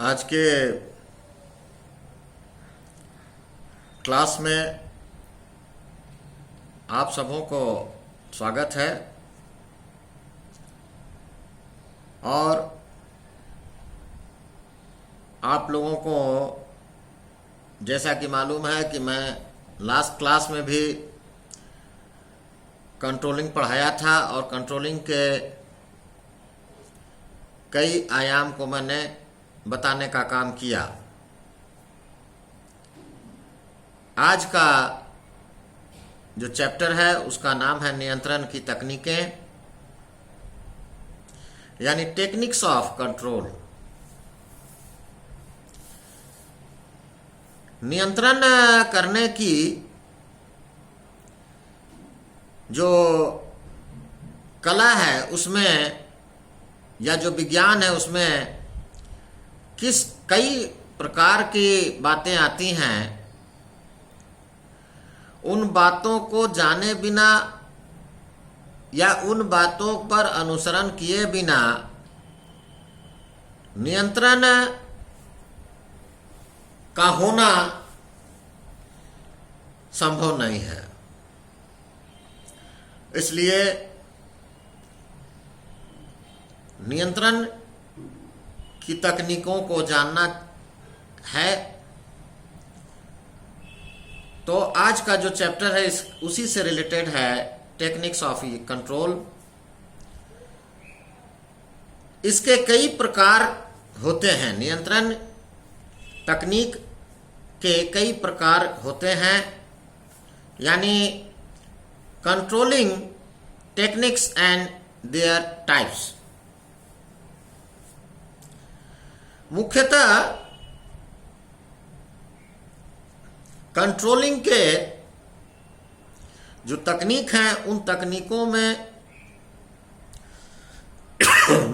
आज के क्लास में आप सबों को स्वागत है और आप लोगों को जैसा कि मालूम है कि मैं लास्ट क्लास में भी कंट्रोलिंग पढ़ाया था और कंट्रोलिंग के कई आयाम को मैंने बताने का काम किया। आज का जो चैप्टर है उसका नाम है नियंत्रण की तकनीकें, यानी टेक्निक्स ऑफ कंट्रोल। नियंत्रण करने की जो कला है उसमें या जो विज्ञान है उसमें कई प्रकार की बातें आती हैं। उन बातों को जाने बिना या उन बातों पर अनुसरण किए बिना नियंत्रण का होना संभव नहीं है। इसलिए नियंत्रण की तकनीकों को जानना है। तो आज का जो चैप्टर है उसी से रिलेटेड है, टेक्निक्स ऑफ कंट्रोल। इसके कई प्रकार होते हैं, नियंत्रण तकनीक के कई प्रकार होते हैं, यानी controlling techniques and there types. मुख्यतः कंट्रोलिंग के जो तकनीक हैं उन तकनीकों में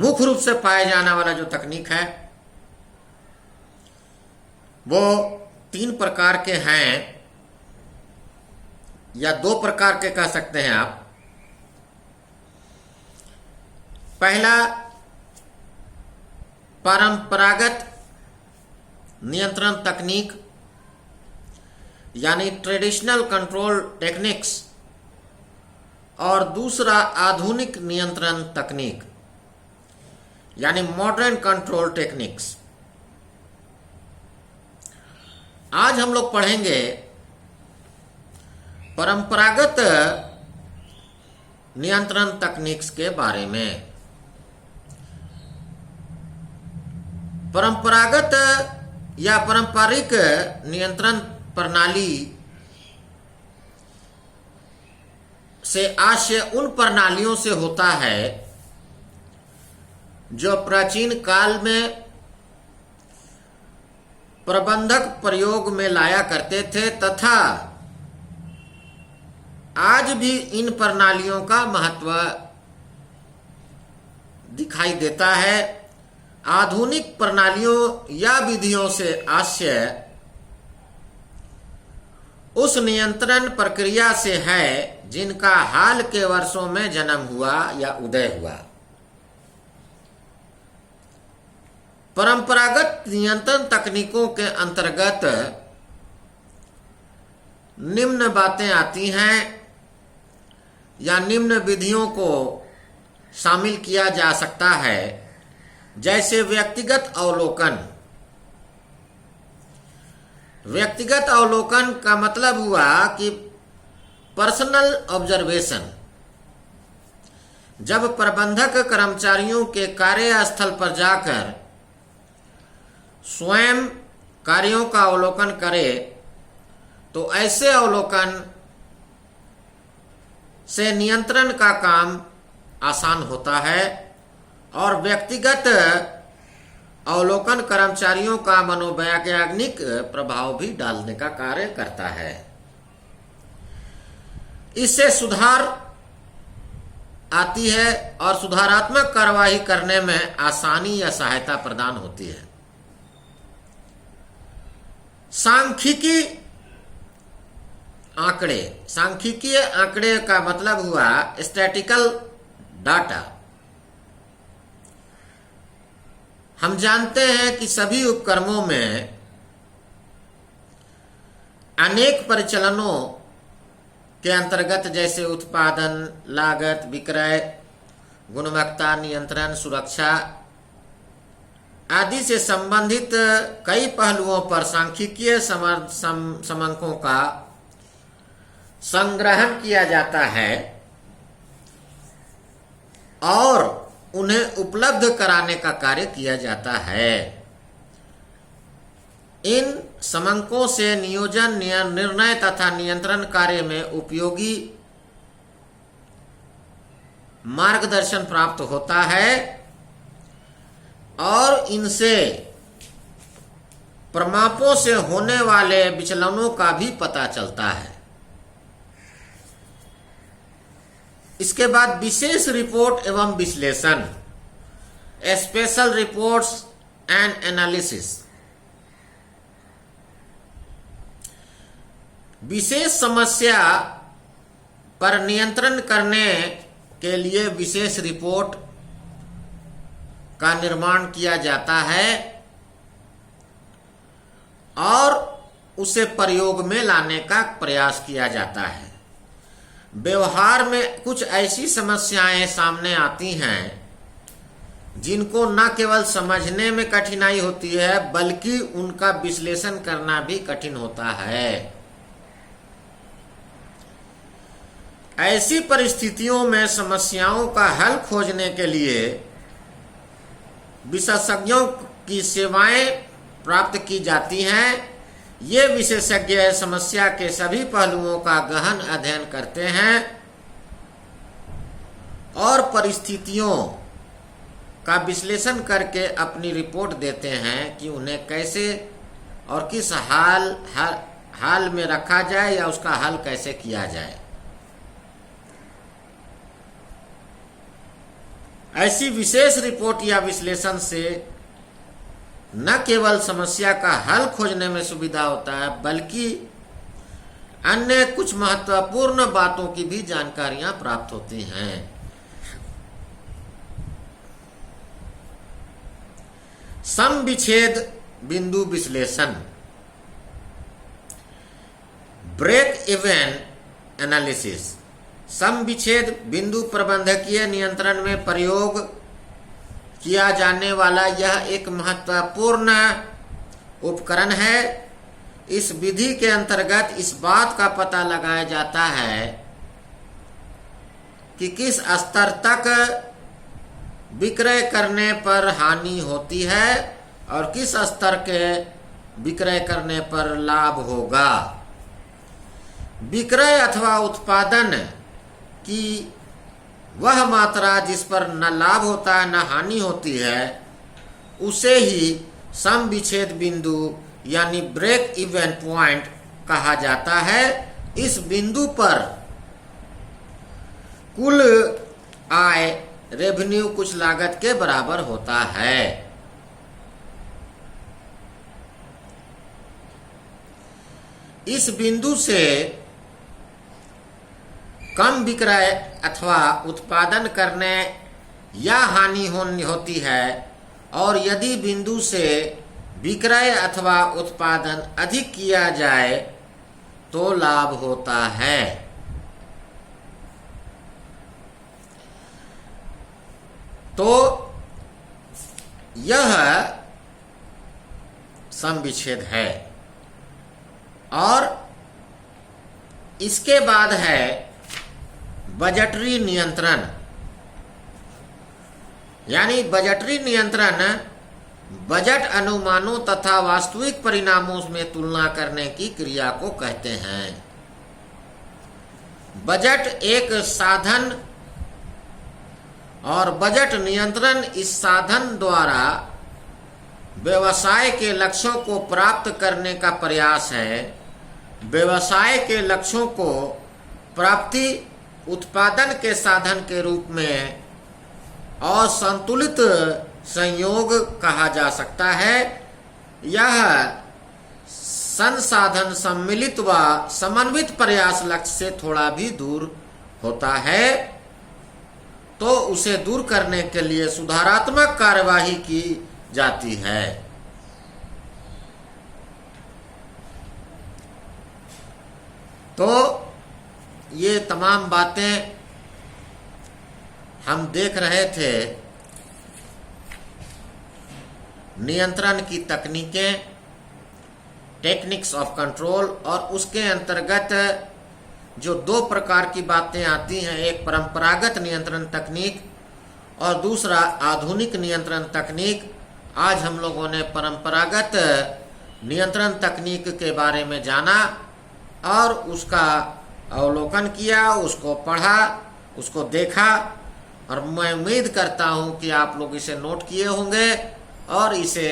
मुख्य रूप से पाए जाने वाला जो तकनीक है वो 3 प्रकार के हैं, या 2 प्रकार के कह सकते हैं आप। पहला परंपरागत नियंत्रण तकनीक यानी ट्रेडिशनल कंट्रोल टेक्निक्स, और दूसरा आधुनिक नियंत्रण तकनीक यानी मॉडर्न कंट्रोल टेक्निक्स। आज हम लोग पढ़ेंगे परंपरागत नियंत्रण तकनीक्स के बारे में। परंपरागत या पारंपरिक नियंत्रण प्रणाली से आशय उन प्रणालियों से होता है जो प्राचीन काल में प्रबंधक प्रयोग में लाया करते थे, तथा आज भी इन प्रणालियों का महत्व दिखाई देता है। आधुनिक प्रणालियों या विधियों से आशय उस नियंत्रण प्रक्रिया से है जिनका हाल के वर्षों में जन्म हुआ या उदय हुआ। परंपरागत नियंत्रण तकनीकों के अंतर्गत निम्न बातें आती हैं या निम्न विधियों को शामिल किया जा सकता है, जैसे व्यक्तिगत अवलोकन। व्यक्तिगत अवलोकन का मतलब हुआ कि पर्सनल ऑब्जर्वेशन। जब प्रबंधक कर्मचारियों के कार्यस्थल पर जाकर स्वयं कार्यों का अवलोकन करे तो ऐसे अवलोकन से नियंत्रण का काम आसान होता है, और व्यक्तिगत अवलोकन कर्मचारियों का मनोवैज्ञानिक प्रभाव भी डालने का कार्य करता है। इससे सुधार आती है और सुधारात्मक कार्रवाई करने में आसानी या सहायता प्रदान होती है। सांख्यिकी आंकड़े। सांख्यिकीय आंकड़े का मतलब हुआ स्टैटिकल डाटा। हम जानते हैं कि सभी उपक्रमों में अनेक परिचालनों के अंतर्गत जैसे उत्पादन, लागत, विक्रय, गुणवत्ता नियंत्रण, सुरक्षा आदि से संबंधित कई पहलुओं पर सांख्यिकीय समंकों का संग्रहण किया जाता है और उन्हें उपलब्ध कराने का कार्य किया जाता है। इन समंकों से नियोजन, निर्णय तथा नियंत्रण कार्य में उपयोगी मार्गदर्शन प्राप्त होता है और इनसे प्रमापों से होने वाले विचलनों का भी पता चलता है। इसके बाद विशेष रिपोर्ट एवं विश्लेषण, स्पेशल रिपोर्ट्स एंड एनालिसिस। विशेष समस्या पर नियंत्रण करने के लिए विशेष रिपोर्ट का निर्माण किया जाता है और उसे प्रयोग में लाने का प्रयास किया जाता है। व्यवहार में कुछ ऐसी समस्याएं सामने आती हैं जिनको न केवल समझने में कठिनाई होती है बल्कि उनका विश्लेषण करना भी कठिन होता है। ऐसी परिस्थितियों में समस्याओं का हल खोजने के लिए विशेषज्ञों की सेवाएं प्राप्त की जाती हैं। ये विशेषज्ञ समस्या के सभी पहलुओं का गहन अध्ययन करते हैं और परिस्थितियों का विश्लेषण करके अपनी रिपोर्ट देते हैं कि उन्हें कैसे और किस हाल में रखा जाए या उसका हल कैसे किया जाए। ऐसी विशेष रिपोर्ट या विश्लेषण से न केवल समस्या का हल खोजने में सुविधा होता है बल्कि अन्य कुछ महत्वपूर्ण बातों की भी जानकारियां प्राप्त होती हैं। सम विच्छेद बिंदु विश्लेषण, ब्रेक इवन एनालिसिस। सम विच्छेद बिंदु प्रबंधकीय नियंत्रण में प्रयोग किया जाने वाला यह एक महत्वपूर्ण उपकरण है। इस विधि के अंतर्गत इस बात का पता लगाया जाता है कि किस स्तर तक विक्रय करने पर हानि होती है और किस स्तर के विक्रय करने पर लाभ होगा। विक्रय अथवा उत्पादन की वह मात्रा जिस पर न लाभ होता है न हानि होती है उसे ही सम विच्छेद बिंदु यानी ब्रेक इवन पॉइंट कहा जाता है। इस बिंदु पर कुल आय रेवेन्यू कुछ लागत के बराबर होता है। इस बिंदु से कम विक्रय अथवा उत्पादन करने या हानि होती है और यदि बिंदु से विक्रय अथवा उत्पादन अधिक किया जाए तो लाभ होता है। तो यह सम विच्छेद है और इसके बाद है बजटरी नियंत्रण। यानी बजटरी नियंत्रण बजट अनुमानों तथा वास्तविक परिणामों में तुलना करने की क्रिया को कहते हैं। बजट एक साधन और बजट नियंत्रण इस साधन द्वारा व्यवसाय के लक्ष्यों को प्राप्त करने का प्रयास है। व्यवसाय के लक्ष्यों को प्राप्ति उत्पादन के साधन के रूप में असंतुलित संयोग कहा जा सकता है। यह संसाधन सम्मिलित व समन्वित प्रयास लक्ष्य से थोड़ा भी दूर होता है तो उसे दूर करने के लिए सुधारात्मक कार्यवाही की जाती है। तो ये तमाम बातें हम देख रहे थे, नियंत्रण की तकनीकें, टेक्निक्स ऑफ कंट्रोल, और उसके अंतर्गत जो दो प्रकार की बातें आती हैं, एक परंपरागत नियंत्रण तकनीक और दूसरा आधुनिक नियंत्रण तकनीक। आज हम लोगों ने परंपरागत नियंत्रण तकनीक के बारे में जाना और उसका अवलोकन किया, उसको पढ़ा, उसको देखा, और मैं उम्मीद करता हूं कि आप लोग इसे नोट किए होंगे और इसे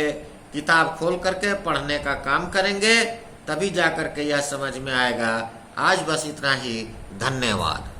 किताब खोल करके पढ़ने का काम करेंगे, तभी जाकर के यह समझ में आएगा। आज बस इतना ही, धन्यवाद।